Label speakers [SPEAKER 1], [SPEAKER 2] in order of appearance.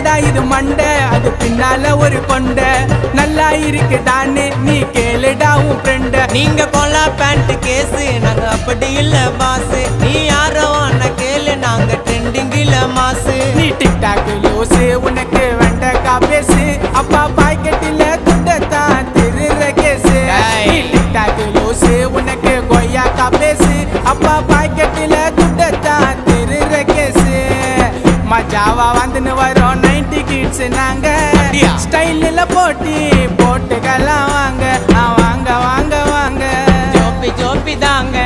[SPEAKER 1] என்னடா இது மண்டை அது பின்னால ஒரு கொண்ட நல்லா இருக்குதான்னு நீ கேளுடா உன் ஃப்ரெண்ட.
[SPEAKER 2] நீங்க கொல்லா பேண்ட் கேஸு நாங்க அப்படி இல்ல பாஸ். நீ யாரோ அண்ணா கேளு நாங்க ட்ரெண்டிங்கில மாசு.
[SPEAKER 1] நீ டிக்டாக் லூசு உனக்கு வெண்டக்கா பேசு அப்பா பாக்கெட்டில துண்டத்தான் திருற கேசு. நீ டிக்டாக் லூசு உனக்கு கொய்யாக்கா பேசு அப்பா பாக்கெட்டில துண்டத்தான் திருற கேசு. மஜாவா வந்துன்னு வரோம் 90 கிட்ஸ் நாங்க ஸ்டைலில் போட்டி போட்டுக்கலாம் வாங்க வாங்க வாங்க வாங்க
[SPEAKER 2] ஜோப்பி ஜோப்பி தாங்க.